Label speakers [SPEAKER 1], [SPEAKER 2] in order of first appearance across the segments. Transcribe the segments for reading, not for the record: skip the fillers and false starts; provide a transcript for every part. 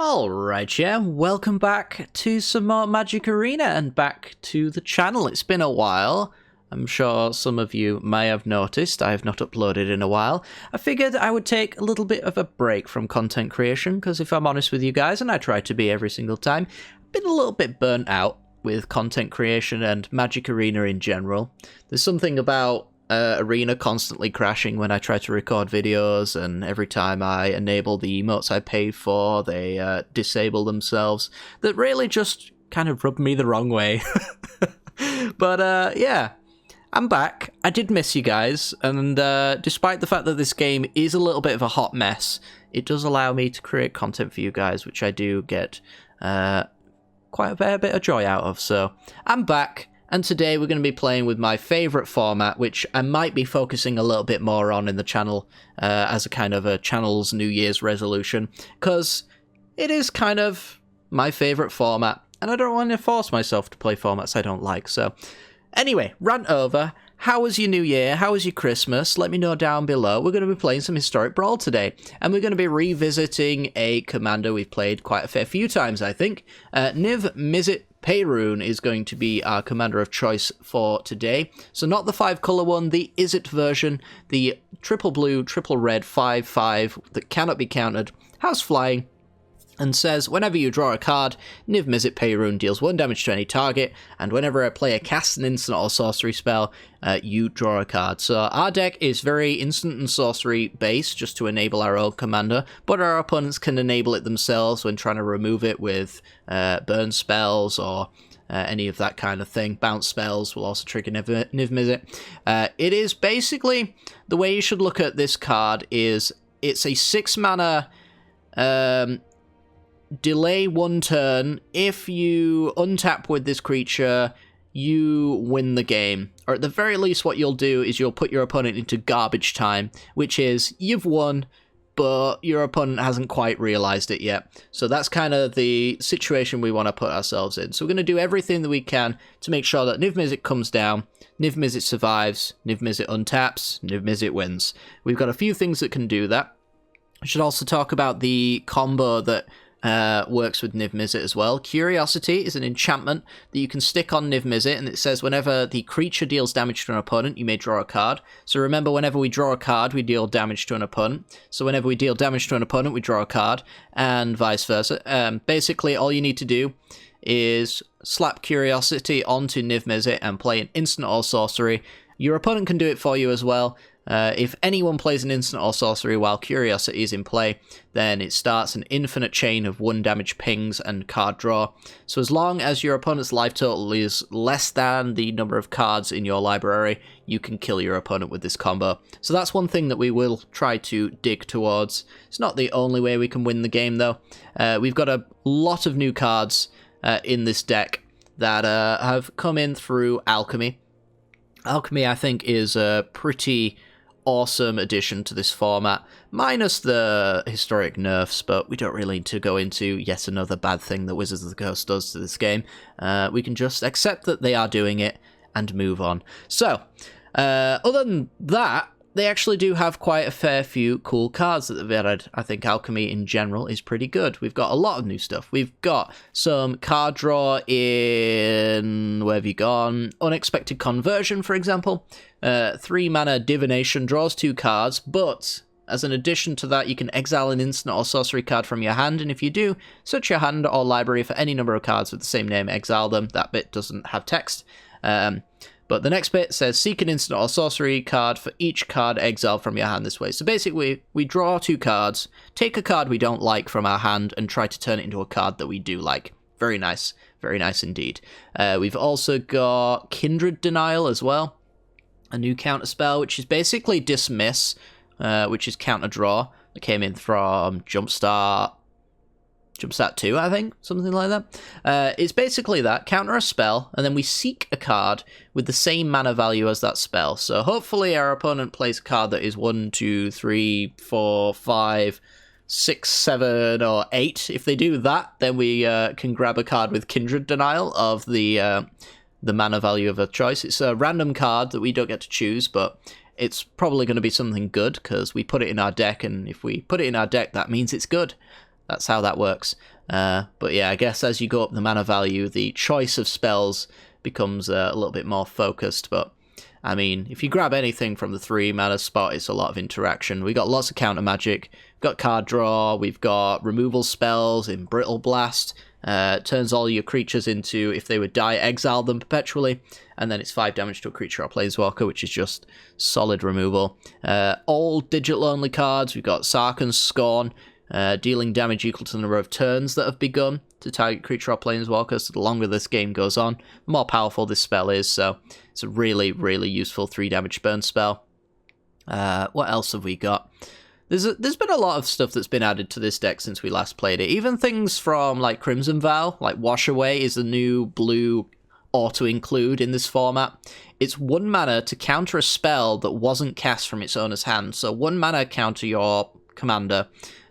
[SPEAKER 1] Alright, yeah, welcome back to some more Magic Arena and back to the channel. It's been a while. I'm sure some of you may have noticed I have not uploaded in a while. I figured I would take a little bit of a break from content creation, because if I'm honest with you guys, and I try to be every single time, I've been a little bit burnt out with content creation and Magic Arena in general. There's something about Arena constantly crashing when I try to record videos, and every time I enable the emotes I pay for, they disable themselves. That really just kind of rubbed me the wrong way. But yeah, I'm back. I did miss you guys, and despite the fact that this game is a little bit of a hot mess, it does allow me to create content for you guys, which I do get quite a fair bit of joy out of. So I'm back. And today we're going to be playing with my favourite format, which I might be focusing a little bit more on in the channel as a kind of a channel's New Year's resolution, because it is kind of my favourite format, and I don't want to force myself to play formats I don't like. So anyway, rant over. How was your New Year? How was your Christmas? Let me know down below. We're going to be playing some Historic Brawl today, and we're going to be revisiting a commander we've played quite a fair few times, I think. Niv Mizzet Parun is going to be our commander of choice for today. So not the 5-colour one, the Izzet version, the triple blue, triple red, 5/5 that cannot be countered, has flying, and says, whenever you draw a card, Niv Mizzet Parun deals 1 damage to any target, and whenever a player casts an instant or sorcery spell, you draw a card. So our deck is very instant and sorcery based, just to enable our own commander, but our opponents can enable it themselves when trying to remove it with burn spells or any of that kind of thing. Bounce spells will also trigger Niv Mizzet. It is basically, the way you should look at this card is, it's a 6-mana... delay 1 turn. If you untap with this creature, you win the game. Or at the very least, what you'll do is you'll put your opponent into garbage time, which is, you've won, but your opponent hasn't quite realized it yet. So that's kind of the situation we want to put ourselves in. So we're going to do everything that we can to make sure that Niv Mizzet comes down, Niv Mizzet survives, Niv Mizzet untaps, Niv Mizzet wins. We've got a few things that can do that. I should also talk about the combo that works with Niv Mizzet as well. Curiosity is an enchantment that you can stick on Niv Mizzet, and it says whenever the creature deals damage to an opponent, you may draw a card. So remember, whenever we draw a card, we deal damage to an opponent. So whenever we deal damage to an opponent, we draw a card, and vice versa. Basically, all you need to do is slap Curiosity onto Niv Mizzet and play an instant or sorcery. Your opponent can do it for you as well. If anyone plays an instant or sorcery while Curiosity is in play, then it starts an infinite chain of 1 damage pings and card draw. So as long as your opponent's life total is less than the number of cards in your library, you can kill your opponent with this combo. So that's one thing that we will try to dig towards. It's not the only way we can win the game, though. We've got a lot of new cards in this deck that have come in through Alchemy. Alchemy, I think, is a pretty awesome addition to this format, minus the historic nerfs, but we don't really need to go into yet another bad thing that Wizards of the Coast does to this game. We can just accept that they are doing it and move on. So, other than that, they actually do have quite a fair few cool cards that they've added. I think Alchemy in general is pretty good. We've got a lot of new stuff. We've got some card draw in... where have you gone? Unexpected Conversion, for example. 3-mana Divination draws 2 cards, but as an addition to that, you can exile an instant or sorcery card from your hand, and if you do, search your hand or library for any number of cards with the same name, exile them. That bit doesn't have text. But the next bit says, seek an instant or sorcery card for each card exiled from your hand this way. So basically, we draw 2 cards, take a card we don't like from our hand, and try to turn it into a card that we do like. Very nice indeed. We've also got Kindred Denial as well. A new counter spell, which is basically Dismiss, which is counter draw. That came in from Jumpstart 2, I think, something like that. It's basically that, counter a spell, and then we seek a card with the same mana value as that spell. So hopefully our opponent plays a card that is 1, 2, 3, 4, 5, 6, 7, or 8. If they do that, then we can grab a card with Kindred Denial of the mana value of a choice. It's a random card that we don't get to choose, but it's probably going to be something good, because we put it in our deck, and if we put it in our deck, that means it's good. That's how that works. But yeah, I guess as you go up the mana value, the choice of spells becomes a little bit more focused. But I mean, if you grab anything from the 3 mana spot, it's a lot of interaction. We got lots of counter magic. We've got card draw. We've got removal spells in Brittle Blast. Turns all your creatures into, if they would die, exile them perpetually. And then it's 5 damage to a creature or planeswalker, which is just solid removal. All digital-only cards. We've got Sarkhan's Scorn, dealing damage equal to the number of turns that have begun to target creature or planeswalker. So the longer this game goes on, the more powerful this spell is. So it's a really, really useful 3 damage burn spell. What else have we got? There's been a lot of stuff that's been added to this deck since we last played it. Even things from like Crimson Vow, like Wash Away is a new blue auto-include in this format. It's 1 mana to counter a spell that wasn't cast from its owner's hand. So 1 mana counter your commander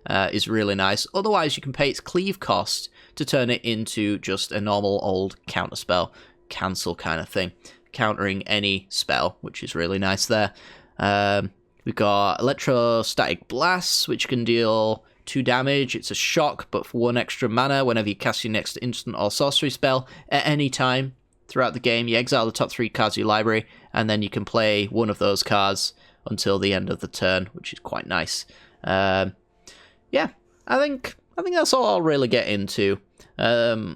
[SPEAKER 1] is really nice. Otherwise, you can pay its cleave cost to turn it into just a normal old counter spell, cancel kind of thing, countering any spell, which is really nice there. We've got Electrostatic Blasts, which can deal 2 damage. It's a shock, but for 1 extra mana whenever you cast your next instant or sorcery spell at any time throughout the game. You exile the top 3 cards of your library, and then you can play one of those cards until the end of the turn, which is quite nice. Yeah, I think that's all I'll really get into. I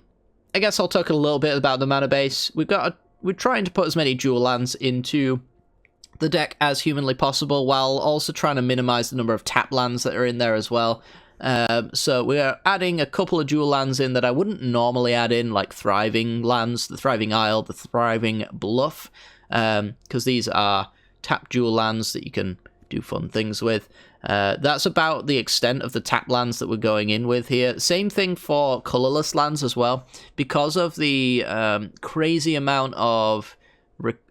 [SPEAKER 1] guess I'll talk a little bit about the mana base. We're trying to put as many dual lands into the deck as humanly possible, while also trying to minimize the number of tap lands that are in there as well. So we're adding a couple of dual lands in that I wouldn't normally add in, like Thriving lands, the Thriving Isle, the Thriving Bluff, because these are tap dual lands that you can do fun things with. That's about the extent of the tap lands that we're going in with here. Same thing for colorless lands as well. Because of the crazy amount of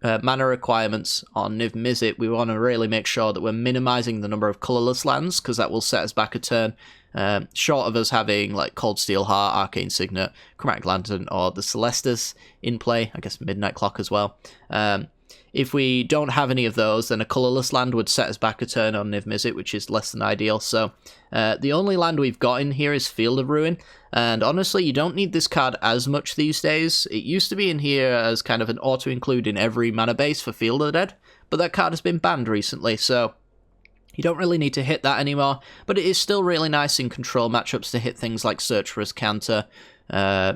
[SPEAKER 1] mana requirements on Niv Mizzet, we want to really make sure that we're minimizing the number of colorless lands, because that will set us back a turn. Short of us having like Cold Steel Heart, Arcane Signet, Chromatic Lantern, or the Celestus in play. I guess Midnight Clock as well. If we don't have any of those, then a colourless land would set us back a turn on Niv Mizzet, which is less than ideal. So the only land we've got in here is Field of Ruin, and honestly, you don't need this card as much these days. It used to be in here as kind of an auto-include in every mana base for Field of the Dead, but that card has been banned recently, so you don't really need to hit that anymore, but it is still really nice in control matchups to hit things like Search for Azcanta.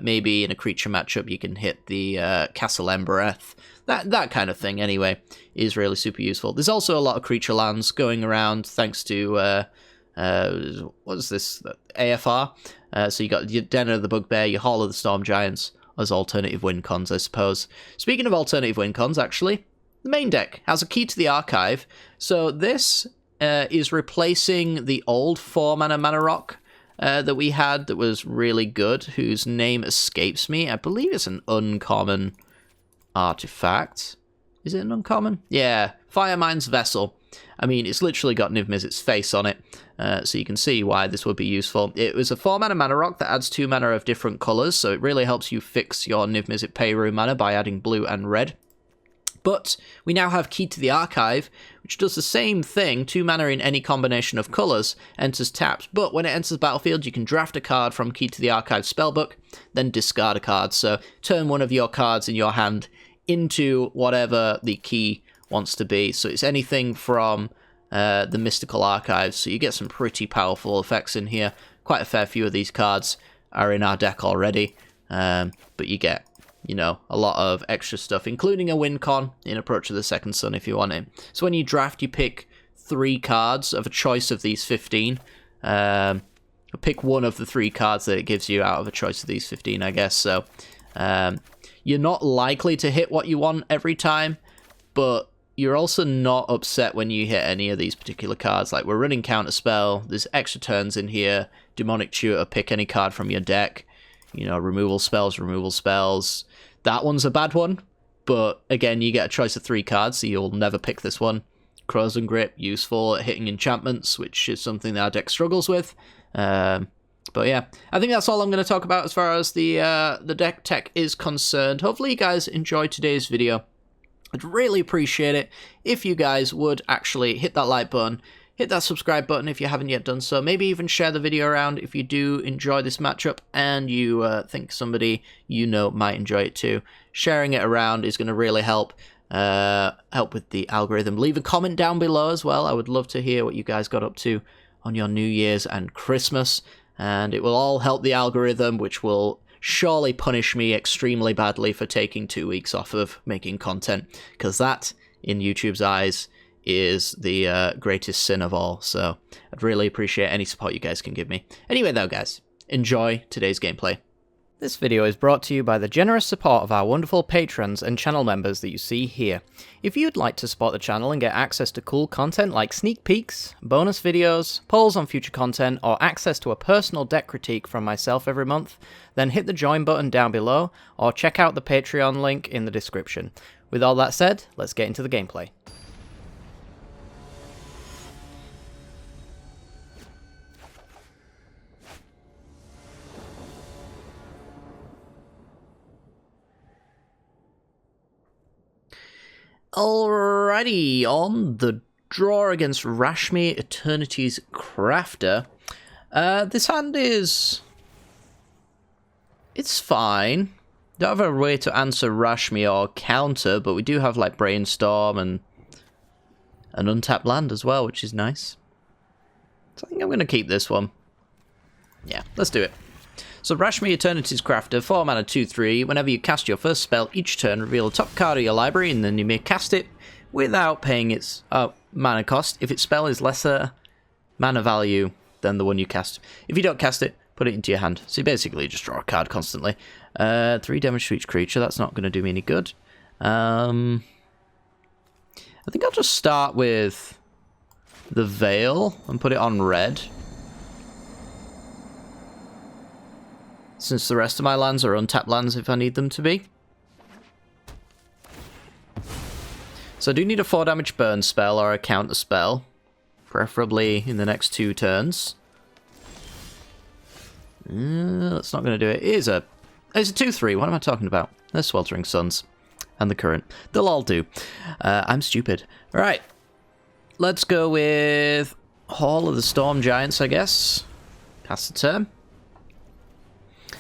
[SPEAKER 1] Maybe in a creature matchup you can hit the Castle Embereth. That kind of thing, anyway, is really super useful. There's also a lot of creature lands going around thanks to, what is this, AFR? So you got your Den of the Bugbear, your Hall of the Storm Giants as alternative win cons, I suppose. Speaking of alternative win cons, actually, the main deck has a Key to the Archive. So this is replacing the old 4-mana Mana Rock that we had that was really good, whose name escapes me. I believe it's an uncommon artifact. Is it an uncommon? Yeah, Firemind's Vessel. I mean, it's literally got Niv Mizzet's face on it, so you can see why this would be useful. It was a 4-mana mana rock that adds 2 mana of different colours, so it really helps you fix your Niv Mizzet Parun mana by adding blue and red. But we now have Key to the Archive, which does the same thing, 2 mana in any combination of colours, enters tapped, but when it enters the battlefield you can draft a card from Key to the Archive spellbook, then discard a card, so turn one of your cards in your hand into whatever the key wants to be. So it's anything from the Mystical Archives, so you get some pretty powerful effects in here. Quite a fair few of these cards are in our deck already, but you get, you know, a lot of extra stuff, including a win con in Approach of the Second Sun if you want it. So when you draft, you pick 3 cards of a choice of these 15. Pick one of the 3 cards that it gives you out of a choice of these 15, I guess. So you're not likely to hit what you want every time, but you're also not upset when you hit any of these particular cards. Like, we're running Counterspell, there's extra turns in here, Demonic Tutor, pick any card from your deck, you know, removal spells. That one's a bad one, but again, you get a choice of 3 cards, so you'll never pick this one. Crows and Grip, useful at hitting enchantments, which is something that our deck struggles with. But yeah, I think that's all I'm going to talk about as far as the deck tech is concerned. Hopefully you guys enjoyed today's video. I'd really appreciate it if you guys would actually hit that like button, hit that subscribe button if you haven't yet done so. Maybe even share the video around if you do enjoy this matchup and you think somebody you know might enjoy it too. Sharing it around is going to really help with the algorithm. Leave a comment down below as well. I would love to hear what you guys got up to on your New Year's and Christmas, and it will all help the algorithm, which will surely punish me extremely badly for taking 2 weeks off of making content, because that, in YouTube's eyes, is the greatest sin of all. So I'd really appreciate any support you guys can give me. Anyway though, guys, enjoy today's gameplay. This video is brought to you by the generous support of our wonderful patrons and channel members that you see here. If you'd like to support the channel and get access to cool content like sneak peeks, bonus videos, polls on future content, or access to a personal deck critique from myself every month, then hit the join button down below, or check out the Patreon link in the description. With all that said, let's get into the gameplay. Alrighty, on the draw against Rashmi, Eternity's Crafter. This hand is... it's fine. Don't have a way to answer Rashmi or counter, but we do have like Brainstorm and an untapped land as well, which is nice. So I think I'm going to keep this one. Yeah, let's do it. So Rashmi, Eternity's Crafter, 4 mana 2/3. Whenever you cast your first spell each turn, reveal a top card of your library, and then you may cast it without paying its mana cost if its spell is lesser mana value than the one you cast. If you don't cast it, put it into your hand. So you basically just draw a card constantly. 3 damage to each creature, that's not going to do me any good. I think I'll just start with the Veil and put it on red, since the rest of my lands are untapped lands if I need them to be. So I do need a 4 damage burn spell or a counter spell, preferably in the next 2 turns. That's not going to do it. It's a 2/3. What am I talking about? There's Sweltering Suns and the Current. They'll all do. I'm stupid. Right. Let's go with Hall of the Storm Giants, I guess. Pass the turn.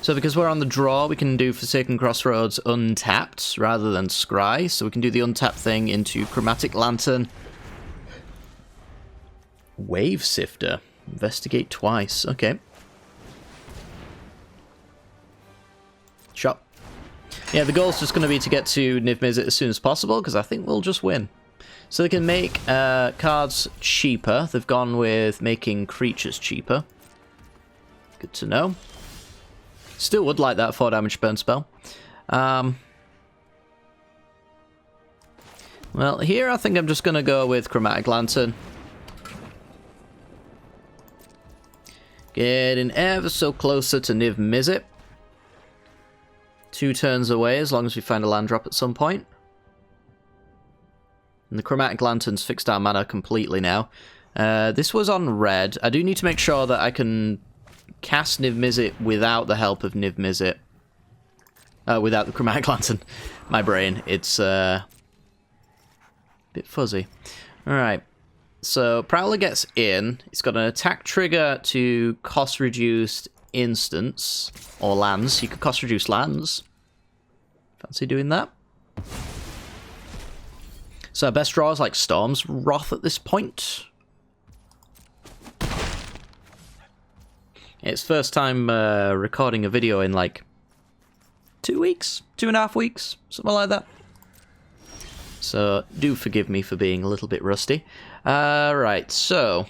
[SPEAKER 1] So because we're on the draw, we can do Forsaken Crossroads untapped rather than scry. So we can do the untapped thing into Chromatic Lantern. Wave Sifter. Investigate twice. Okay. Shot. Yeah, the goal's just going to be to get to Niv Mizzet as soon as possible, because I think we'll just win. So they can make cards cheaper. They've gone with making creatures cheaper. Good to know. Still would like that 4 damage burn spell. Well, here I think I'm just going to go with Chromatic Lantern. Getting ever so closer to Niv Mizzet. 2 turns away as long as we find a land drop at some point. And the Chromatic Lantern's fixed our mana completely now. This was on red. I do need to make sure that I can cast Niv Mizzet without the help of Niv Mizzet. Without the Chromatic Lantern. My brain, it's a bit fuzzy. Alright, so Prowler gets in. It's got an attack trigger to cost reduced instants, or lands. You could cost reduce lands. Fancy doing that? So our best draw is like Storm's Wrath at this point. It's first time recording a video in like 2 weeks, 2.5 weeks, something like that. So do forgive me for being a little bit rusty. Right, so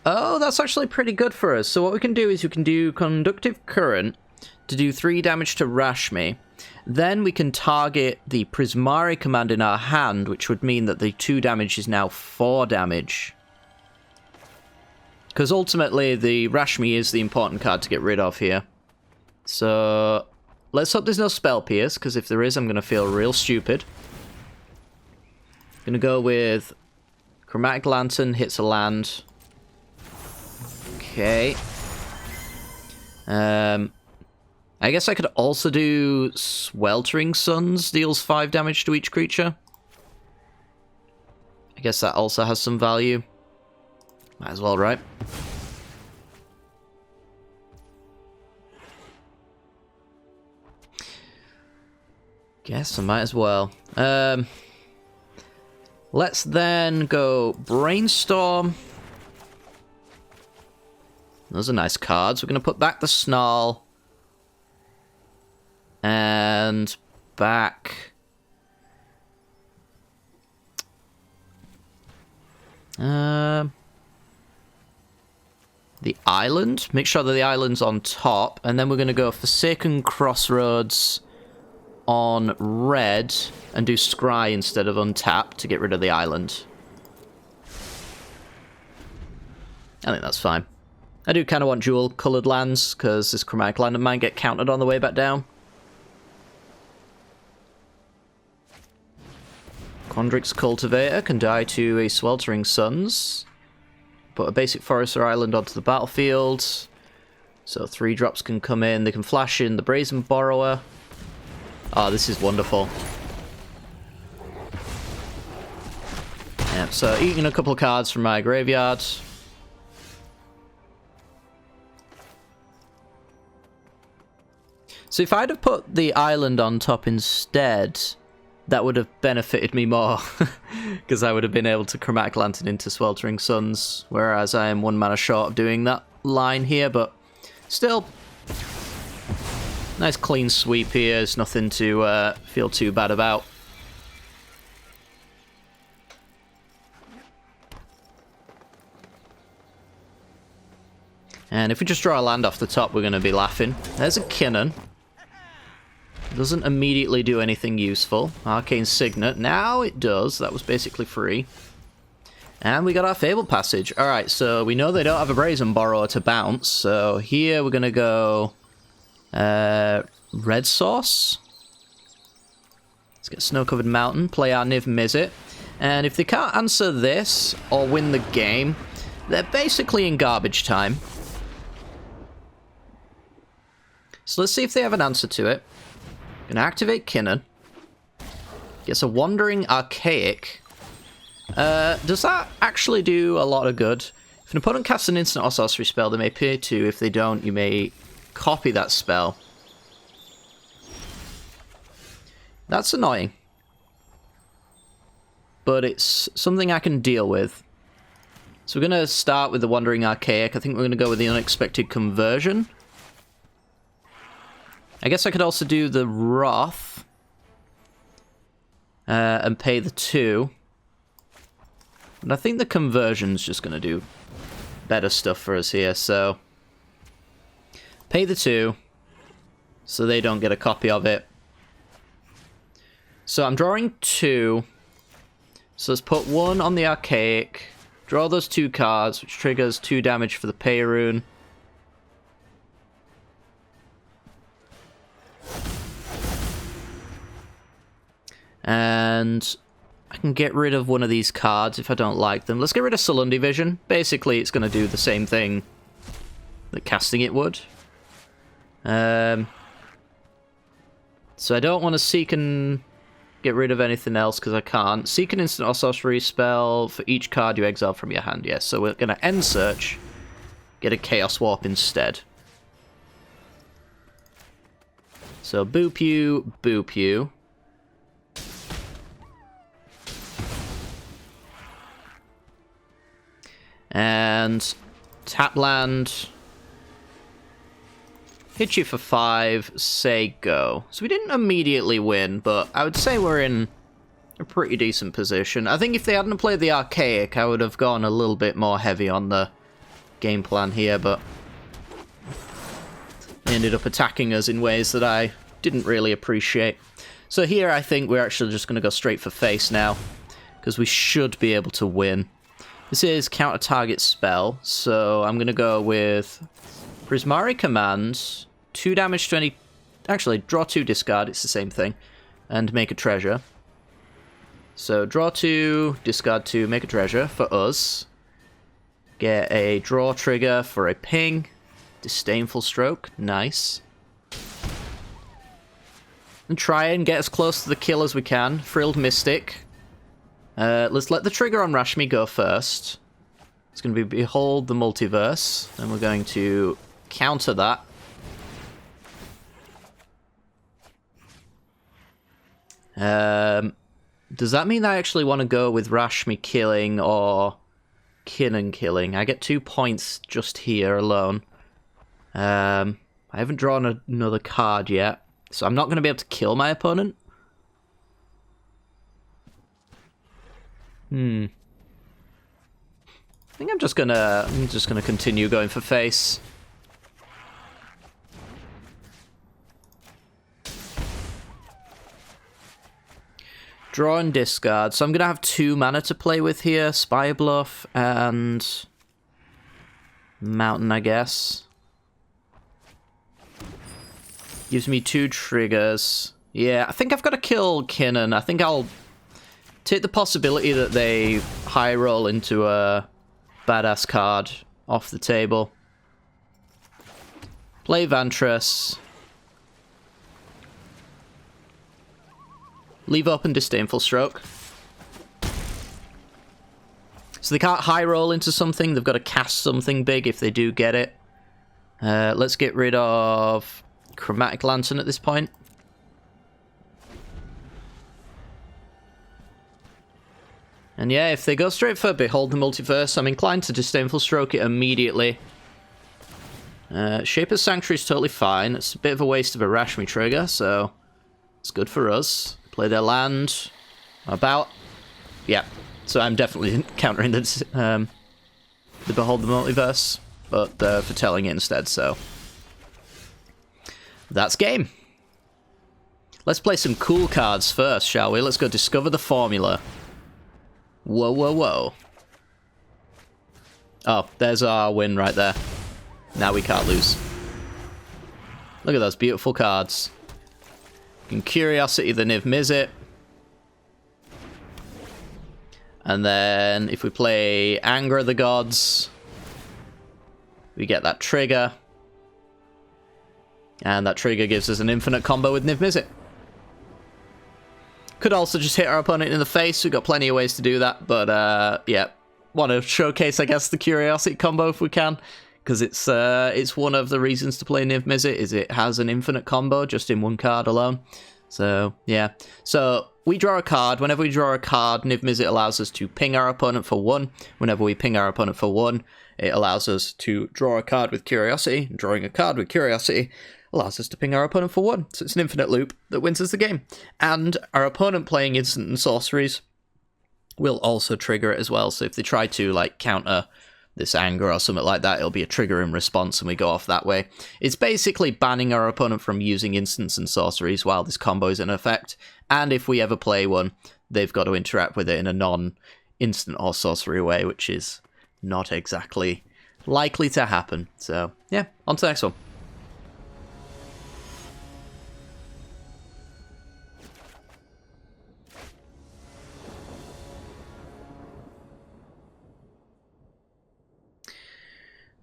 [SPEAKER 1] oh, that's actually pretty good for us. So what we can do is we can do Conductive Current to do 3 damage to Rashmi. Then we can target the Prismari command in our hand, which would mean that the 2 damage is now 4 damage. Because ultimately, the Rashmi is the important card to get rid of here. So let's hope there's no Spell Pierce, because if there is, I'm going to feel real stupid. Going to go with Chromatic Lantern, hits a land. Okay. I guess I could also do Sweltering Suns, deals 5 damage to each creature. I guess that also has some value. Might as well, right? Guess I might as well. Let's then go Brainstorm. Those are nice cards. We're going to put back the Snarl. And back... the island. Make sure that the island's on top. And then we're going to go Forsaken Crossroads on red and do Scry instead of untap to get rid of the island. I think that's fine. I do kind of want dual coloured lands because this Chromatic Land might get countered on the way back down. Quandrix Cultivator can die to a Sweltering Suns. Put a basic forest or island onto the battlefield. So 3-drops can come in. They can flash in the Brazen Borrower. Oh, this is wonderful. Yeah, so eating a couple of cards from my graveyard. So if I'd have put the island on top instead, that would have benefited me more. Because I would have been able to Chromatic Lantern into Sweltering Suns, whereas I am 1 mana short of doing that line here, but still... Nice clean sweep here. It's nothing to feel too bad about. And if we just draw a land off the top, we're going to be laughing. There's a Kinnan. Doesn't immediately do anything useful. Arcane Signet. Now it does. That was basically free. And we got our Fabled Passage. Alright, so we know they don't have a Brazen Borrower to bounce. So here we're going to go... Red Source. Let's get Snow-Covered Mountain. Play our Niv Mizzet. And if they can't answer this or win the game, they're basically in garbage time. So let's see if they have an answer to it. Gonna activate Kinnan. Gets a Wandering Archaic. Does that actually do a lot of good? If an opponent casts an instant or sorcery spell, they may pay 2. If they don't, you may copy that spell. That's annoying. But it's something I can deal with. So we're going to start with the Wandering Archaic. I think we're going to go with the Unexpected Conversion. I guess I could also do the Wrath. And pay the 2. But I think the Conversion's just going to do better stuff for us here, so... Pay the 2, so they don't get a copy of it. So I'm drawing 2. So let's put 1 on the Archaic. Draw those 2 cards, which triggers 2 damage for the Pay Rune. And I can get rid of one of these cards if I don't like them. Let's get rid of Sulundi Vision. Basically, it's going to do the same thing that casting it would. So I don't want to seek and get rid of anything else because I can't. Seek an instant or sorcery spell for each card you exile from your hand. Yes, so we're going to end search, get a Chaos Warp instead. So boop you, boop you. And tap land. Hit you for 5, say go. So we didn't immediately win, but I would say we're in a pretty decent position. I think if they hadn't played the Archaic, I would have gone a little bit more heavy on the game plan here, but they ended up attacking us in ways that I didn't really appreciate. So here I think we're actually just going to go straight for face now, because we should be able to win. This is counter target spell, so I'm going to go with Prismari Command, 2 damage to any... Actually, draw 2, discard, it's the same thing. And make a treasure. So draw 2, discard 2, make a treasure for us. Get a draw trigger for a ping. Disdainful Stroke, nice. and try and get as close to the kill as we can. Frilled Mystic. Let's let the trigger on Rashmi go first. It's going to be Behold the Multiverse. And we're going to counter that. Does that mean I actually want to go with Rashmi killing or Kinnan killing? I get 2 points just here alone. I haven't drawn another card yet, so I'm not going to be able to kill my opponent. I think I'm just gonna continue going for face. Draw and discard. So I'm gonna have 2 mana to play with here: Spire Bluff and Mountain, I guess. Gives me 2 triggers. Yeah, I think I've got to kill Kinnan. I think I'll take the possibility that they high roll into a badass card off the table. Play Vantress. Leave open Disdainful Stroke. So they can't high roll into something, they've got to cast something big if they do get it. Let's get rid of Chromatic Lantern at this point. And yeah, if they go straight for Behold the Multiverse, I'm inclined to Disdainful Stroke it immediately. Shaper's Sanctuary is totally fine. It's a bit of a waste of a Rashmi trigger, so it's good for us. Play their land. About. Yeah. So I'm definitely countering the Behold the Multiverse, but for telling it instead, so that's game. Let's play some cool cards first, shall we? Let's go Discover the Formula. Whoa, whoa, whoa. Oh, there's our win right there. Now we can't lose. Look at those beautiful cards. And Curiosity the Niv Mizzet. And then if we play Anger of the Gods, we get that trigger. And that trigger gives us an infinite combo with Niv Mizzet. Could also just hit our opponent in the face. We've got plenty of ways to do that. But, yeah. Want to showcase, I guess, the Curiosity combo if we can. Because it's one of the reasons to play Niv Mizzet, is it has an infinite combo just in one card alone. So, yeah. So, we draw a card. Whenever we draw a card, Niv Mizzet allows us to ping our opponent for 1. Whenever we ping our opponent for 1, it allows us to draw a card with Curiosity. Drawing a card with Curiosity allows us to ping our opponent for 1. So it's an infinite loop that wins us the game. And our opponent playing instant and sorceries will also trigger it as well. So if they try to, like, counter this anger or something like that, it'll be a trigger in response and we go off that way. It's basically banning our opponent from using instants and sorceries while this combo is in effect. And if we ever play one, they've got to interact with it in a non-instant or sorcery way, which is not exactly likely to happen. So, yeah, on to the next one.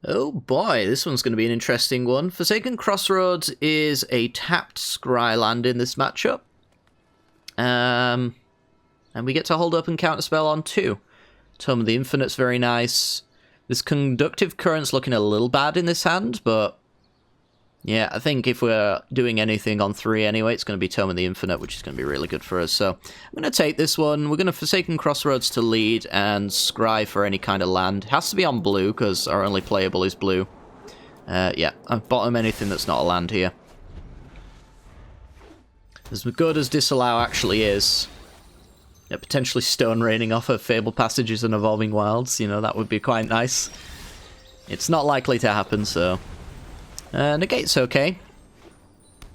[SPEAKER 1] Oh boy, this one's going to be an interesting one. Forsaken Crossroads is a tapped scry land in this matchup. And we get to hold up and counterspell on 2. Tome of the Infinite's very nice. This Conductive Current's looking a little bad in this hand, but yeah, I think if we're doing anything on 3 anyway, it's going to be Tome of the Infinite, which is going to be really good for us. So I'm going to take this one. We're going to Forsaken Crossroads to lead and scry for any kind of land. It has to be on blue, because our only playable is blue. Yeah, I've bottom anything that's not a land here. As good as Disallow actually is, yeah, potentially Stone Raining off of Fabled Passages and Evolving Wilds, you know, that would be quite nice. It's not likely to happen, so Negate's okay.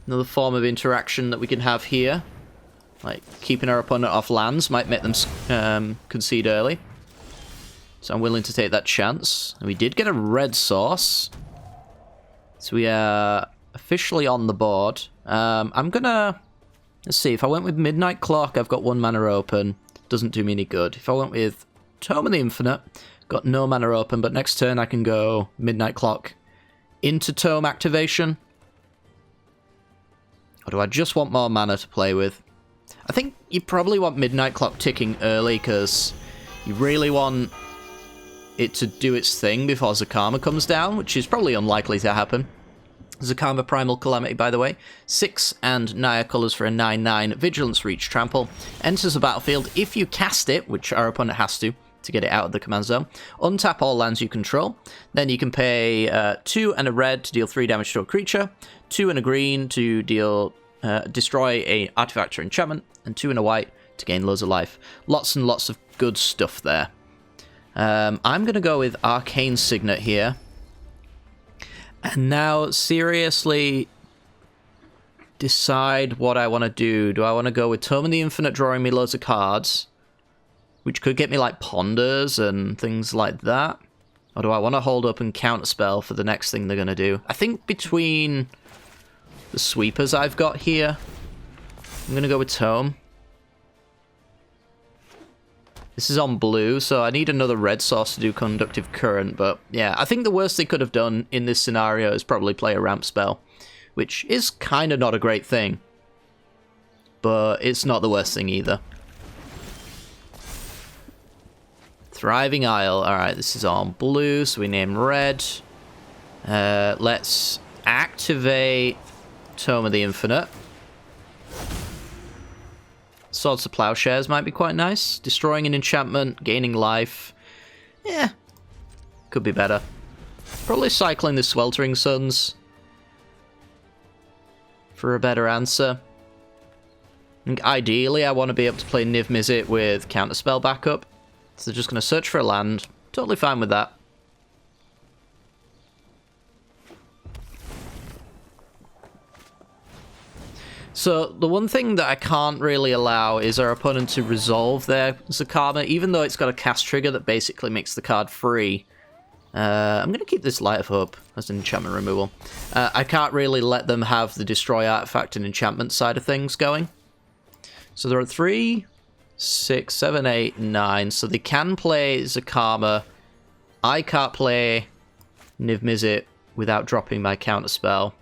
[SPEAKER 1] Another form of interaction that we can have here. Like, keeping our opponent off lands might make them concede early. So I'm willing to take that chance. And we did get a red source. So we are officially on the board. I'm gonna... Let's see, if I went with Midnight Clock, I've got 1 mana open. Doesn't do me any good. If I went with Tome of the Infinite, got no mana open, but next turn I can go Midnight Clock into Tome activation. Or do I just want more mana to play with? I think you probably want Midnight Clock ticking early, because you really want it to do its thing before Zacama comes down, which is probably unlikely to happen. Zacama Primal Calamity, by the way. 6 and Naya colors for a 9/9 Vigilance Reach Trample. Enters the battlefield if you cast it, which our opponent has to get it out of the command zone. Untap all lands you control. Then you can pay 2 and a red to deal 3 damage to a creature, 2 and a green to deal destroy a artifact or enchantment, and 2 and a white to gain loads of life. Lots and lots of good stuff there. I'm going to go with Arcane Signet here. And now, seriously, decide what I want to do. Do I want to go with Tome of the Infinite, drawing me loads of cards, which could get me, like, Ponders and things like that? Or do I want to hold up and counterspell for the next thing they're going to do? I think between the sweepers I've got here, I'm going to go with Tome. This is on blue, so I need another red source to do Conductive Current, but yeah, I think the worst they could have done in this scenario is probably play a ramp spell, which is kind of not a great thing, but it's not the worst thing either. Thriving Isle. Alright, this is on blue, so we name red. Let's activate Tome of the Infinite. Swords to Plowshares might be quite nice. Destroying an enchantment, gaining life. Yeah, could be better. Probably cycling the Sweltering Suns for a better answer. I think ideally I want to be able to play Niv Mizzet with Counterspell backup. So just going to search for a land. Totally fine with that. So, the one thing that I can't really allow is our opponent to resolve their Zacama, even though it's got a cast trigger that basically makes the card free. I'm going to keep this Light of Hope as an enchantment removal. I can't really let them have the Destroy Artifact and enchantment side of things going. So there are 3, 6, 7, 8, 9. So they can play Zacama. I can't play Niv Mizzet without dropping my counterspell.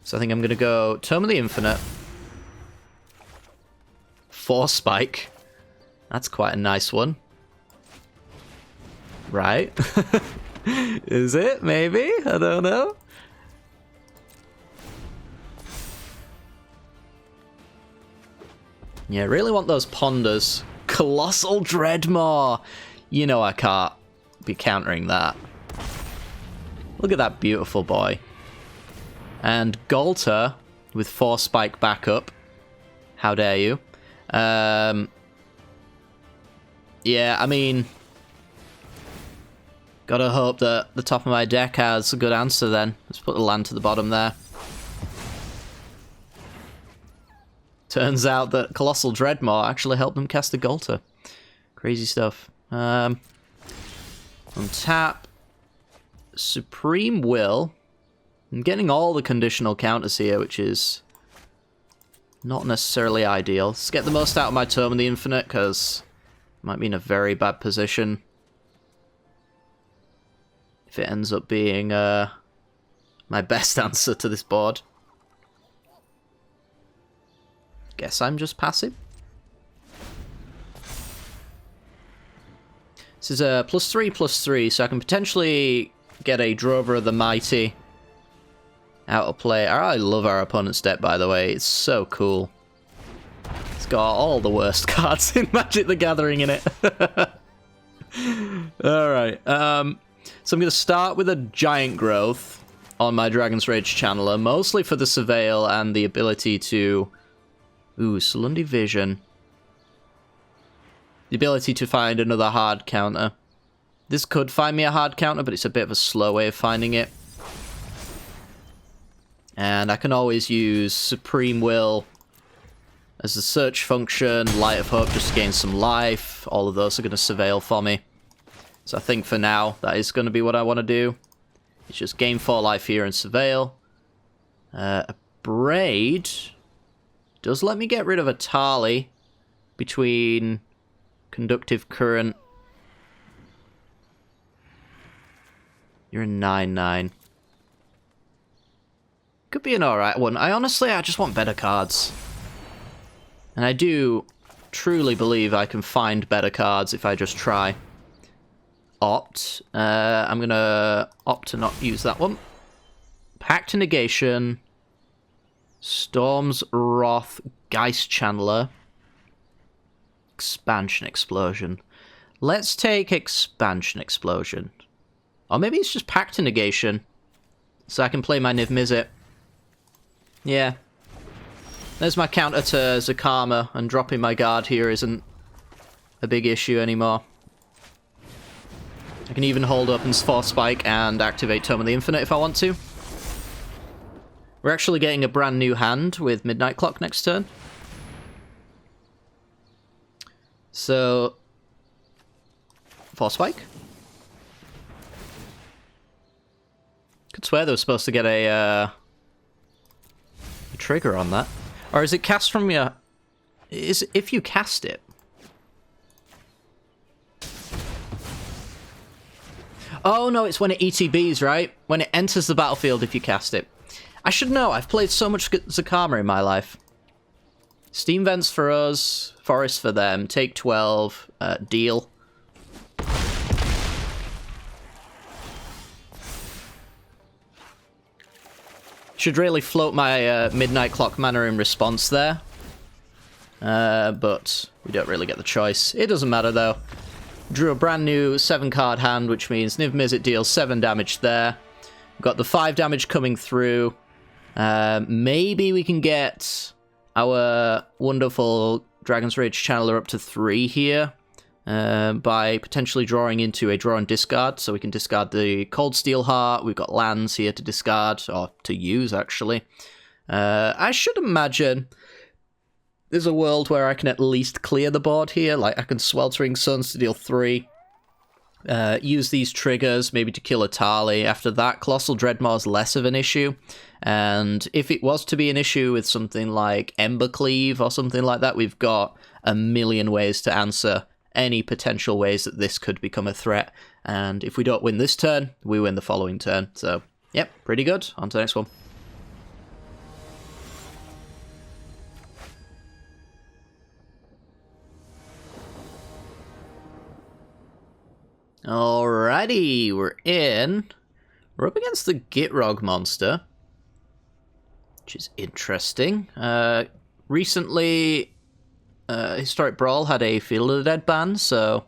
[SPEAKER 1] So I think I'm going to go Tome of the Infinite. 4 Spike. That's quite a nice one. Right. Is it? Maybe? I don't know. Yeah, I really want those Ponders. Colossal Dreadmaw. You know I can't be countering that. Look at that beautiful boy. And Galter with 4 Spike backup. How dare you? Yeah, I mean, gotta hope that the top of my deck has a good answer then. Let's put the land to the bottom there. Turns out that Colossal Dreadmaw actually helped them cast a Galter. Crazy stuff. On tap, Supreme Will. I'm getting all the conditional counters here, which is not necessarily ideal. Let's get the most out of my Tome of the Infinite, because I might be in a very bad position if it ends up being my best answer to this board. Guess I'm just passive. This is a +3/+3, so I can potentially get a Drover of the Mighty out of play. I love our opponent's deck, by the way. It's so cool. It's got all the worst cards in Magic the Gathering in it. Alright. So I'm going to start with a Giant Growth on my Dragon's Rage Channeler, mostly for the Surveil and the ability to... Ooh, Salundi Vision. The ability to find another hard counter. This could find me a hard counter, but it's a bit of a slow way of finding it. And I can always use Supreme Will as a search function, Light of Hope just to gain some life. All of those are going to Surveil for me. So I think for now, that is going to be what I want to do. It's just gain 4 life here and Surveil. A Braid does let me get rid of a Tali between Conductive Current. You're a 9/9. Could be an alright one. I just want better cards. And I do truly believe I can find better cards if I just try. Opt. I'm gonna opt to not use that one. Pact to Negation. Storm's Wrath. Geist Channeler. Expansion Explosion. Let's take Expansion Explosion. Or maybe it's just Pact to Negation. So I can play my Niv Mizzet. Yeah. There's my counter to Zacama, and dropping my guard here isn't a big issue anymore. I can even hold up and Force Spike and activate Tome of the Infinite if I want to. We're actually getting a brand new hand with Midnight Clock next turn. So, Force Spike. Could swear they were supposed to get a trigger on that. Or is it cast from your... Is if you cast it? Oh no, it's when it ETBs, right? When it enters the battlefield if you cast it. I should know, I've played so much Zacama in my life. Steam Vents for us, Forest for them, take 12, deal. Should really float my Midnight Clock mana in response there. But we don't really get the choice. It doesn't matter though. Drew a brand new 7-card hand, which means Niv Mizzet deals 7 damage there. We've got the 5 damage coming through. Maybe we can get our wonderful Dragon's Rage Channeler up to 3 here. By potentially drawing into a draw and discard, so we can discard the Cold Steel Heart. We've got lands here to discard, or to use, actually. I should imagine there's a world where I can at least clear the board here. Like, I can Sweltering Suns to deal 3. Use these triggers, maybe to kill a Tali. After that, Colossal Dreadmaw less of an issue. And if it was to be an issue with something like Embercleave or something like that, we've got a million ways to answer any potential ways that this could become a threat. And if we don't win this turn, we win the following turn. So, yep, pretty good. On to the next one. Alrighty, we're up against the Gitrog monster, which is interesting. Recently, Historic Brawl had a Field of the Dead ban, so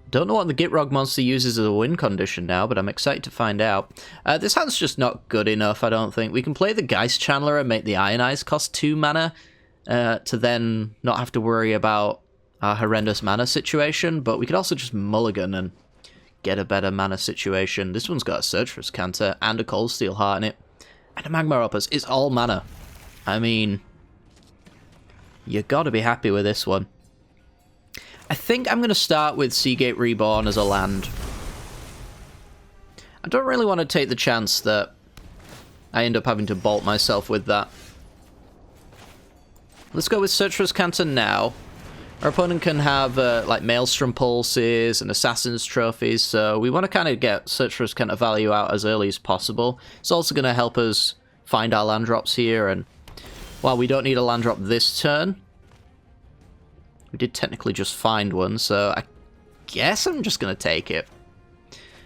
[SPEAKER 1] don't know what the Gitrog monster uses as a win condition now, but I'm excited to find out. This hand's just not good enough, I don't think. We can play the Geist Channeler and make the Ionize cost 2 mana to then not have to worry about our horrendous mana situation, but we could also just mulligan and get a better mana situation. This one's got a Searcher's Canter and a Cold Steel Heart in it, and a Magma Opus. It's all mana. I mean, you gotta be happy with this one. I think I'm going to start with Seagate Reborn as a land. I don't really want to take the chance that I end up having to bolt myself with that. Let's go with Searcher's Canter now. Our opponent can have like Maelstrom Pulses and Assassin's Trophies, so we want to kind of get Searcher's Canter value out as early as possible. It's also going to help us find our land drops here, and while we don't need a land drop this turn, we did technically just find one, so I guess I'm just going to take it.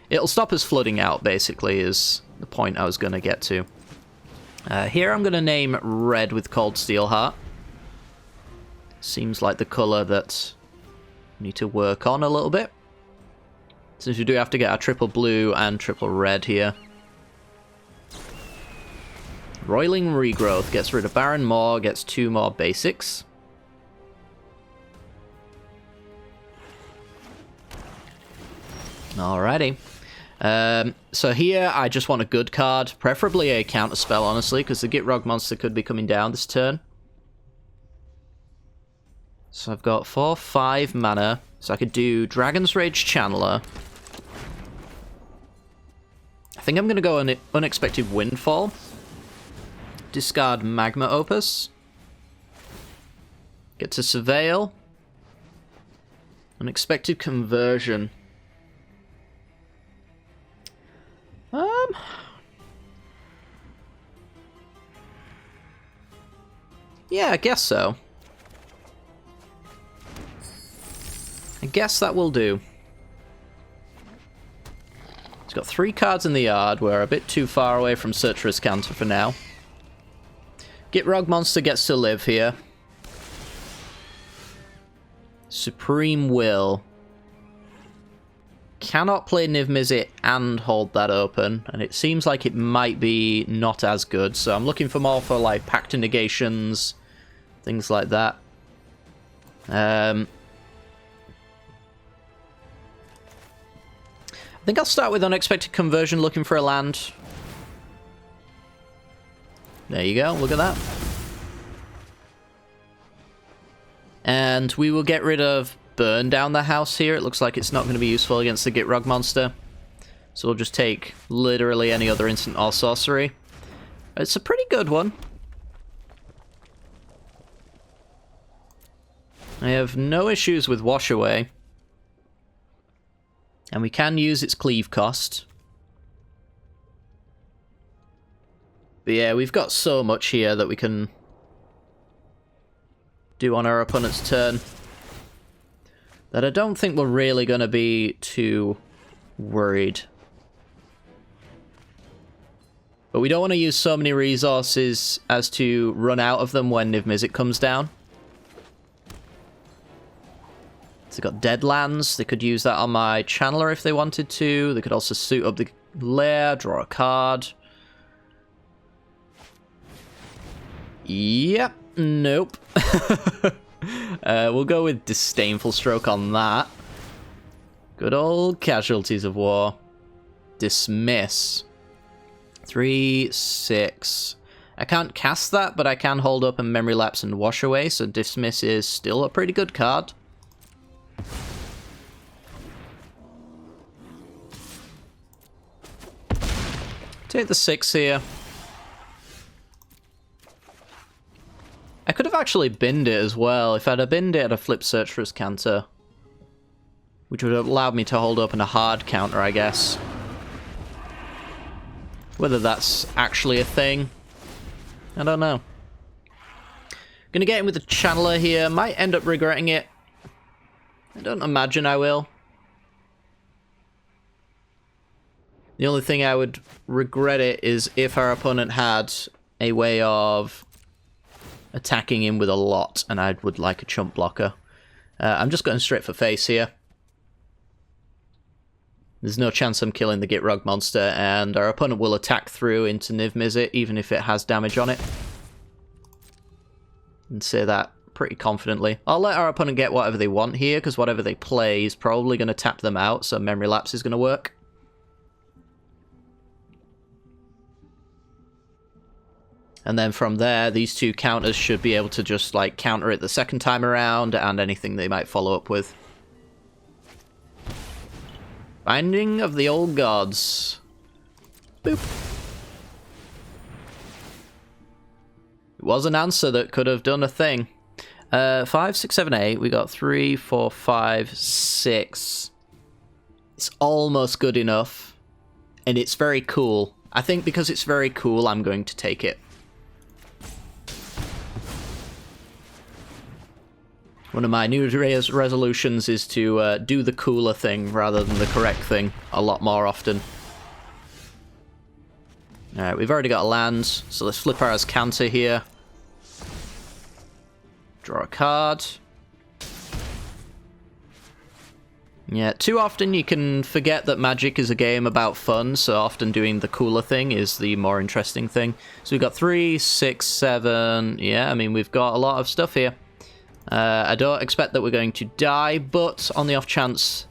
[SPEAKER 1] It'll stop us flooding out, basically, is the point I was going to get to. Here I'm going to name red with Cold Steel Heart. Seems like the colour that we need to work on a little bit, since we do have to get our triple blue and triple red here. Roiling Regrowth gets rid of Baron Maw, gets 2 more basics. Alrighty. So here I just want a good card, preferably a counter spell, honestly, because the Gitrog monster could be coming down this turn. So I've got 4, 5 mana, so I could do Dragon's Rage Channeler. I think I'm going to go on Unexpected Windfall. Discard Magma Opus. Get to Surveil. Unexpected Conversion. Yeah, I guess so. I guess that will do. He's got 3 cards in the yard. We're a bit too far away from Surturous Canter for now. Gitrog monster gets to live here. Supreme Will. Cannot play Niv Mizzet and hold that open, and it seems like it might be not as good, so I'm looking for more for like Pact Negations, things like that. I think I'll start with Unexpected Conversion, looking for a land. There you go, look at that. And we will get rid of Burn Down the House here. It looks like it's not going to be useful against the Gitrog monster. So we'll just take literally any other instant or sorcery. It's a pretty good one. I have no issues with Wash Away. And we can use its cleave cost. But yeah, we've got so much here that we can do on our opponent's turn that I don't think we're really going to be too worried. But we don't want to use so many resources as to run out of them when Niv Mizzet comes down. So they've got Deadlands. They could use that on my Channeler if they wanted to. They could also suit up the lair, draw a card. Yep. Nope. We'll go with Disdainful Stroke on that. Good old Casualties of War. Dismiss. 3, 6. I can't cast that, but I can hold up and Memory Lapse and Wash Away, so Dismiss is still a pretty good card. Take the 6 here. I could have actually binned it as well. If I'd have binned it, I'd have flipped Surturous Canter, which would have allowed me to hold up in a hard counter, I guess. Whether that's actually a thing, I don't know. Gonna get in with the Channeler here. Might end up regretting it. I don't imagine I will. The only thing I would regret it is if our opponent had a way of attacking him with a lot, and I would like a chump blocker. I'm just going straight for face here. There's no chance I'm killing the Gitrog monster, and our opponent will attack through into Niv Mizzet, even if it has damage on it. And say that pretty confidently. I'll let our opponent get whatever they want here, because whatever they play is probably going to tap them out, so Memory Lapse is going to work. And then from there, these 2 counters should be able to just, like, counter it the second time around, and anything they might follow up with. Binding of the Old Gods. Boop. It was an answer that could have done a thing. 5, 6, 7, 8. We got 3, 4, 5, 6. It's almost good enough. And it's very cool. I think because it's very cool, I'm going to take it. One of my New Year's resolutions is to do the cooler thing rather than the correct thing a lot more often. Alright, we've already got a land, so let's flip our Canter here. Draw a card. Yeah, too often you can forget that Magic is a game about fun, so often doing the cooler thing is the more interesting thing. So we've got 3, 6, 7... Yeah, I mean, we've got a lot of stuff here. I don't expect that we're going to die, but on the off chance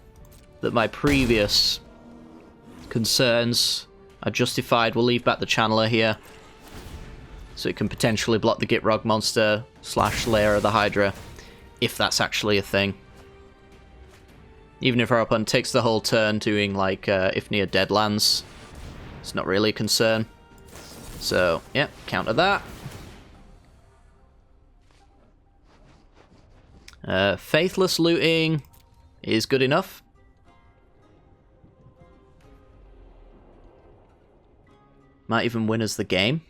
[SPEAKER 1] that my previous concerns are justified, we'll leave back the Channeler here. So it can potentially block the Gitrog monster / Lair of the Hydra, if that's actually a thing. Even if our opponent takes the whole turn doing, like, if near Deadlands, it's not really a concern. So, yeah, counter that. Faithless Looting is good enough. Might even win us the game.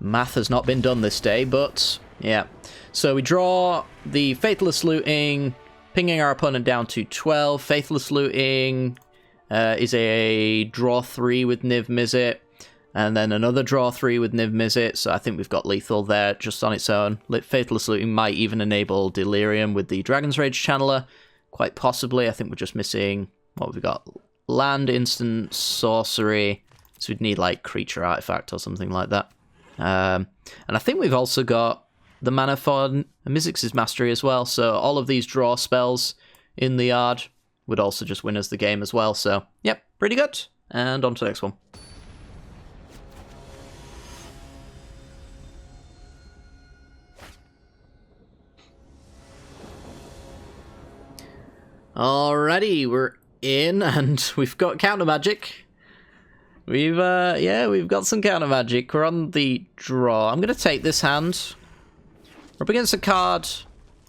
[SPEAKER 1] Math has not been done this day, but yeah. So we draw the Faithless Looting, pinging our opponent down to 12. Faithless Looting is a draw 3 with Niv Mizzet, and then another draw 3 with Niv Mizzet, so I think we've got lethal there just on its own. Faithless Looting might even enable Delirium with the Dragon's Rage Channeler, quite possibly. I think we're just missing, what have we got? Land, instant, sorcery, so we'd need like Creature Artifact or something like that. And I think we've also got the mana for Mizzet's Mastery as well, so all of these draw spells in the yard would also just win us the game as well, so yep, pretty good. And on to the next one. Alrighty, we're in, and we've got counter magic. We've got some counter magic. We're on the draw. I'm gonna take this hand. We're up against a card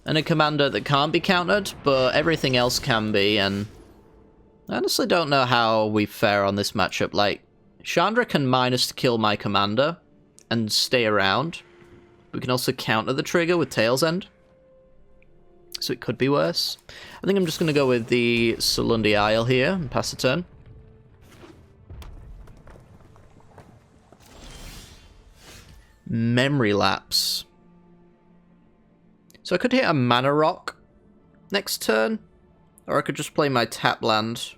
[SPEAKER 1] and a commander that can't be countered, but everything else can be, and I honestly don't know how we fare on this matchup. Like, Chandra can minus to kill my commander and stay around. We can also counter the trigger with Tail's End, so it could be worse. I think I'm just gonna go with the Sulundi Isle here and pass the turn. Memory Lapse. So I could hit a Mana Rock next turn, or I could just play my tap land.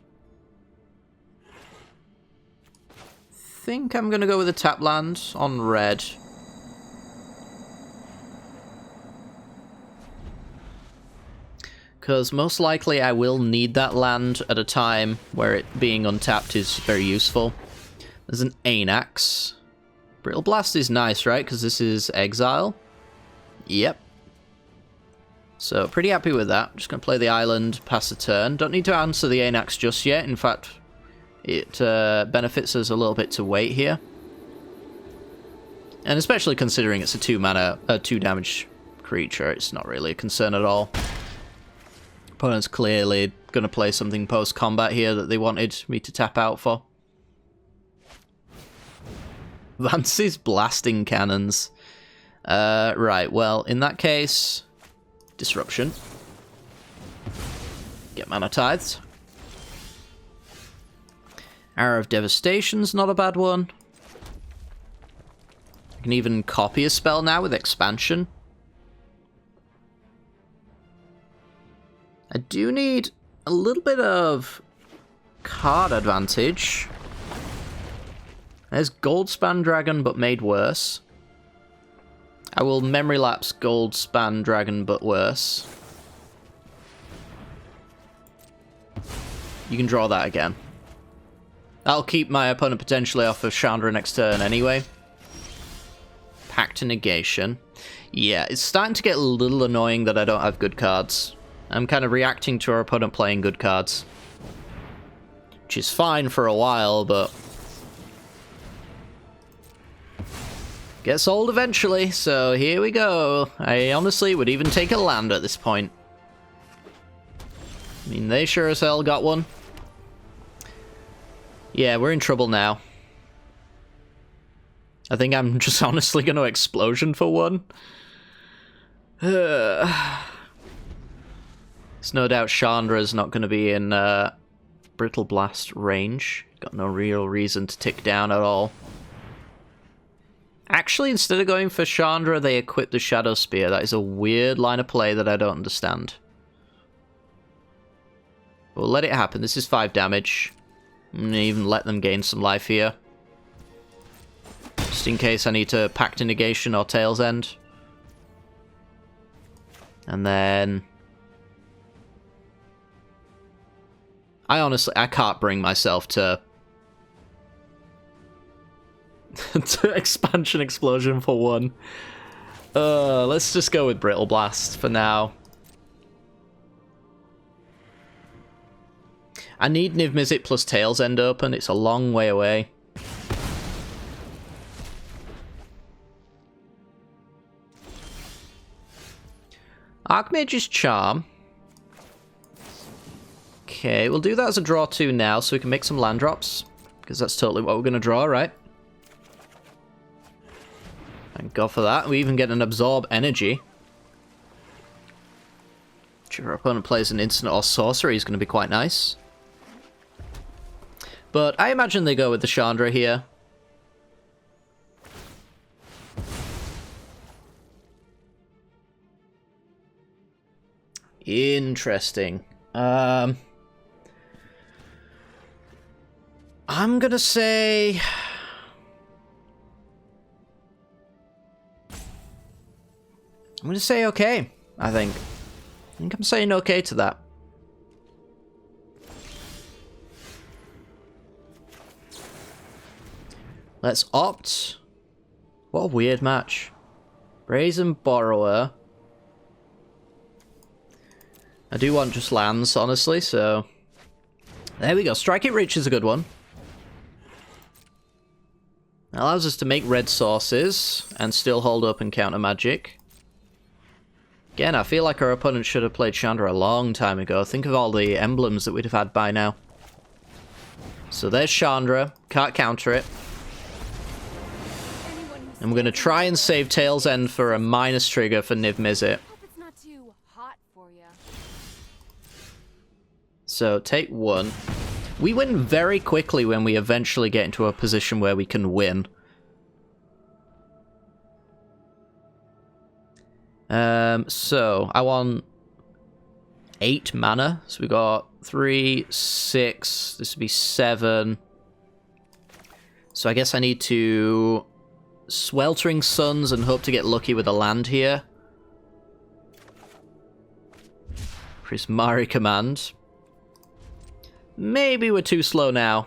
[SPEAKER 1] Think I'm gonna go with a tap land on red. Because most likely I will need that land at a time where it being untapped is very useful. There's an Anax. Brittle Blast is nice, right? Because this is Exile. Yep. So, pretty happy with that. Just going to play the island, pass the turn. Don't need to answer the Anax just yet. In fact, it benefits us a little bit to wait here. And especially considering it's a 2 damage creature, it's not really a concern at all. Opponent's clearly going to play something post-combat here that they wanted me to tap out for. Vance's Blasting Cannons. Right, well, in that case, Disruption. Get Mana Tithed. Arrow of Devastation's not a bad one. I can even copy a spell now with Expansion. I do need a little bit of card advantage. There's Goldspan Dragon, but made worse. I will Memory Lapse Goldspan Dragon, but worse. You can draw that again. That'll keep my opponent potentially off of Chandra next turn anyway. Pact to Negation. Yeah, it's starting to get a little annoying that I don't have good cards. I'm kind of reacting to our opponent playing good cards. Which is fine for a while, but gets old eventually, so here we go. I honestly would even take a land at this point. I mean, they sure as hell got one. Yeah, we're in trouble now. I think I'm just honestly going to Explosion for one. There's no doubt Chandra's not going to be in Brittle Blast range. Got no real reason to tick down at all. Actually, instead of going for Chandra, they equip the Shadow Spear. That is a weird line of play that I don't understand. We'll let it happen. This is 5 damage. I'm gonna even let them gain some life here. Just in case I need to Pact to Negation or Tail's End. And then I can't bring myself to to Expansion Explosion for one. Let's just go with Brittle Blast for now. I need Niv Mizzet plus Tail's End open. It's a long way away. Archmage's Charm. Okay, we'll do that as a draw 2 now, so we can make some land drops. Because that's totally what we're going to draw, right? Thank God for that. We even get an absorb energy. If your opponent plays an instant or sorcery, is going to be quite nice. But I imagine they go with the Chandra here. Interesting. I'm gonna say... I'm gonna say okay, I think. I think I'm saying okay to that. Let's opt. What a weird match. Brazen Borrower. I do want just lands, honestly, so... There we go. Strike It Rich is a good one. It allows us to make red sources and still hold up and counter magic. Again, I feel like our opponent should have played Chandra a long time ago. Think of all the emblems that we'd have had by now. So there's Chandra. Can't counter it. And we're going to try and save Tail's End for a minus trigger for Niv Mizzet. So, take one. We win very quickly when we eventually get into a position where we can win. So, I want 8 mana. So we got 3, 6, this would be 7. So I guess I need to Sweltering Suns and hope to get lucky with a land here. Prismari Command. Maybe we're too slow now.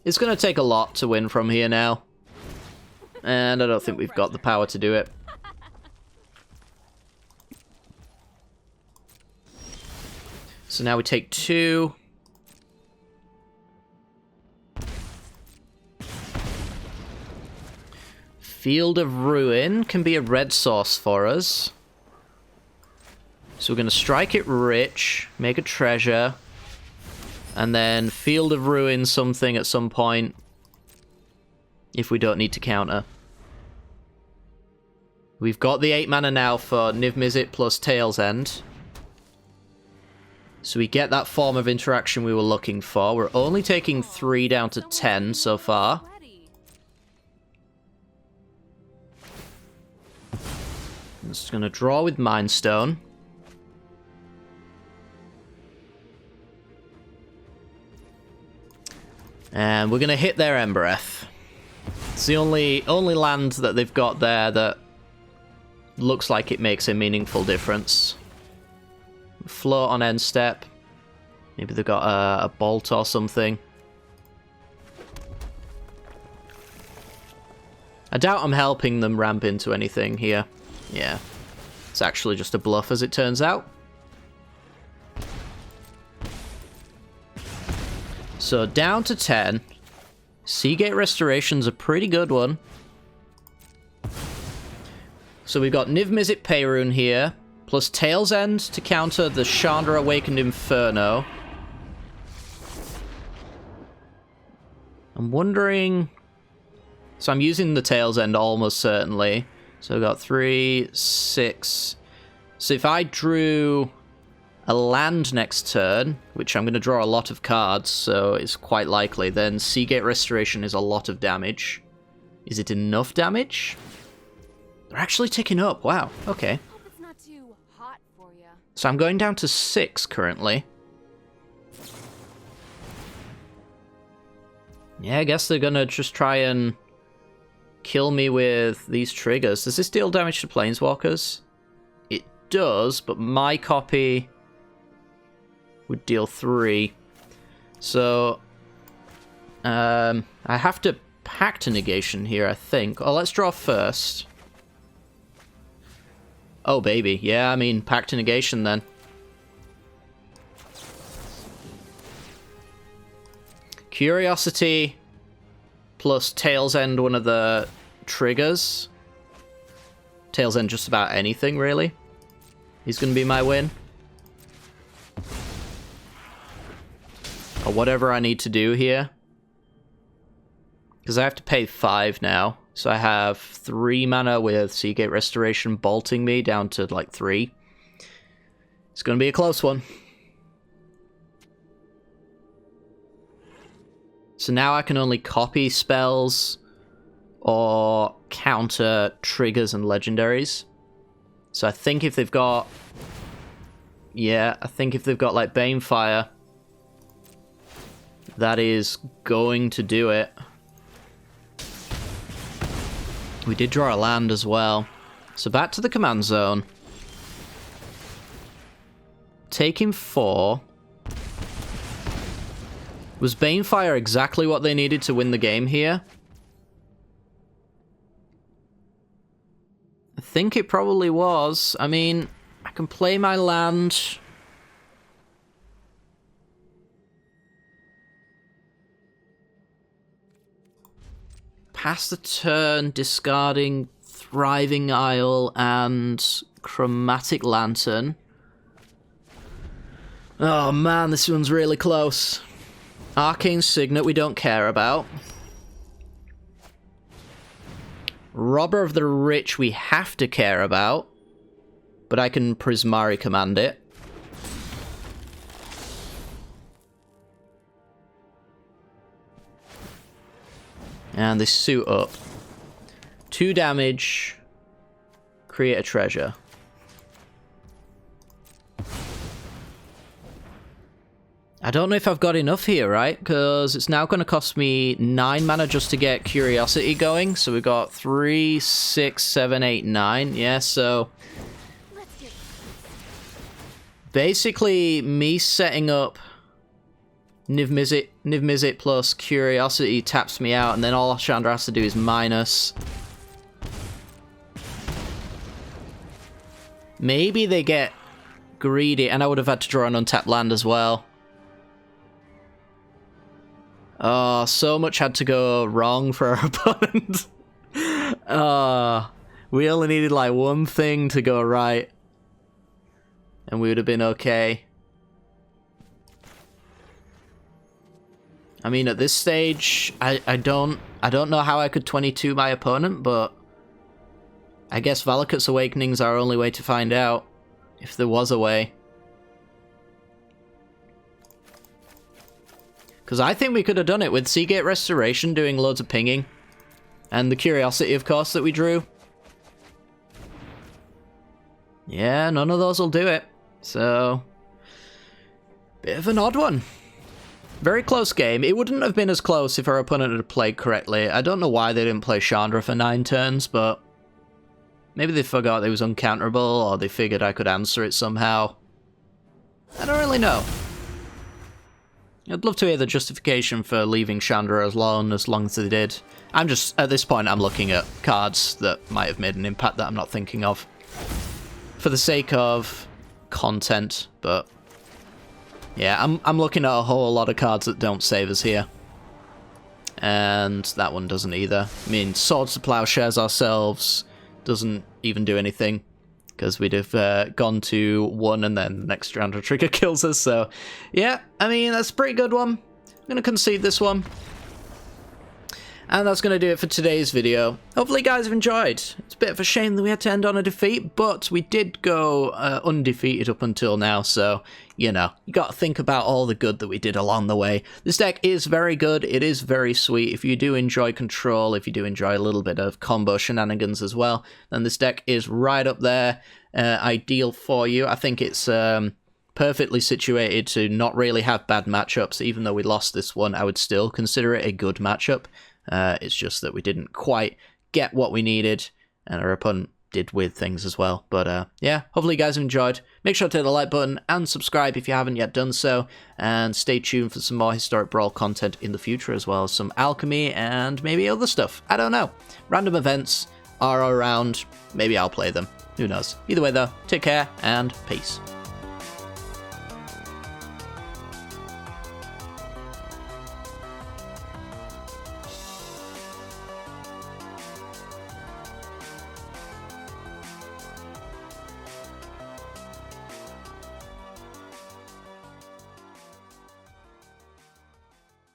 [SPEAKER 1] It's going to take a lot to win from here now. And I don't think we've got the power to do it. So now we take 2. Field of Ruin can be a red source for us. So we're going to Strike It Rich, make a treasure, and then Field of Ruin something at some point if we don't need to counter. We've got the 8 mana now for Niv Mizzet plus Tail's End. So we get that form of interaction we were looking for. We're only taking 3 down to 10 so far. I'm just going to draw with Mind Stone. And we're going to hit their Embereth. It's the only land that they've got there that looks like it makes a meaningful difference. Float on end step. Maybe they've got a bolt or something. I doubt I'm helping them ramp into anything here. Yeah. It's actually just a bluff as it turns out. So down to 10. Seagate Restoration's a pretty good one. So we've got Niv Mizzet Parun here, plus Tail's End to counter the Chandra Awakened Inferno. I'm wondering... So I'm using the Tail's End almost certainly. So we've got 3, 6... So if I drew a land next turn, which I'm going to draw a lot of cards, so it's quite likely, then Seagate Restoration is a lot of damage. Is it enough damage? They're actually ticking up. Wow, okay.
[SPEAKER 2] Hope it's not too hot for you.
[SPEAKER 1] So I'm going down to 6 currently. Yeah, I guess they're going to just try and kill me with these triggers. Does this deal damage to Planeswalkers? It does, but my copy would deal 3. So, I have to Pact to Negation here, I think. Oh, let's draw first. Oh, baby. Yeah, I mean, Pact to Negation then. Curiosity plus Tail's End, one of the triggers. Tail's End just about anything, really. He's going to be my win. Or whatever I need to do here. because I have to pay 5 now. So I have 3 mana with Seagate Restoration bolting me down to like 3. It's going to be a close one. So now I can only copy spells or counter triggers and legendaries. So I think if they've got... Yeah, I think if they've got like Banefire, that is going to do it. We did draw a land as well. So back to the command zone. Taking 4. Was Banefire exactly what they needed to win the game here? I think it probably was. I mean, I can play my land. Pass the turn, discarding Thriving Isle and Chromatic Lantern. Oh man, this one's really close. Arcane Signet we don't care about. Robber of the Rich we have to care about. But I can Prismari command it. And they suit up. 2 damage. Create a treasure. I don't know if I've got enough here, right? Because it's now going to cost me 9 mana just to get Curiosity going. So we've got 3, 6, 7, 8, 9. Yeah, so... basically, me setting up Niv Mizzet plus Curiosity taps me out, and then all Chandra has to do is minus. Maybe they get greedy, and I would have had to draw an untapped land as well. Oh, so much had to go wrong for our opponent. We only needed like one thing to go right, and we would have been okay. I mean, at this stage, I don't know how I could 22 my opponent, but I guess Valakut's Awakening's our only way to find out, if there was a way. Because I think we could have done it with Seagate Restoration doing loads of pinging. And the Curiosity, of course, that we drew. Yeah, none of those will do it. So, bit of an odd one. Very close game. It wouldn't have been as close if our opponent had played correctly. I don't know why they didn't play Chandra for 9 turns, but maybe they forgot it was uncounterable, or they figured I could answer it somehow. I don't really know. I'd love to hear the justification for leaving Chandra alone as long as they did. I'm just, at this point, I'm looking at cards that might have made an impact that I'm not thinking of. For the sake of content, but... yeah, I'm looking at a whole lot of cards that don't save us here. And that one doesn't either. I mean, Swords to Plowshares ourselves doesn't even do anything, because we'd have gone to 1 and then the next round of trigger kills us, so... yeah, I mean, that's a pretty good one. I'm going to concede this one. And that's going to do it for today's video. Hopefully you guys have enjoyed. It's a bit of a shame that we had to end on a defeat, but we did go undefeated up until now, so, you know, you got to think about all the good that we did along the way. This deck is very good. It is very sweet. If you do enjoy control, if you do enjoy a little bit of combo shenanigans as well, then this deck is right up there, ideal for you. I think it's perfectly situated to not really have bad matchups. Even though we lost this one, I would still consider it a good matchup. It's just that we didn't quite get what we needed, and our opponent did weird things as well. But yeah, hopefully you guys have enjoyed. Make sure to hit the like button and subscribe if you haven't yet done so, and stay tuned for some more Historic Brawl content in the future, as well as some alchemy and maybe other stuff. I don't know. Random events are around. Maybe I'll play them. Who knows? Either way though, take care and peace.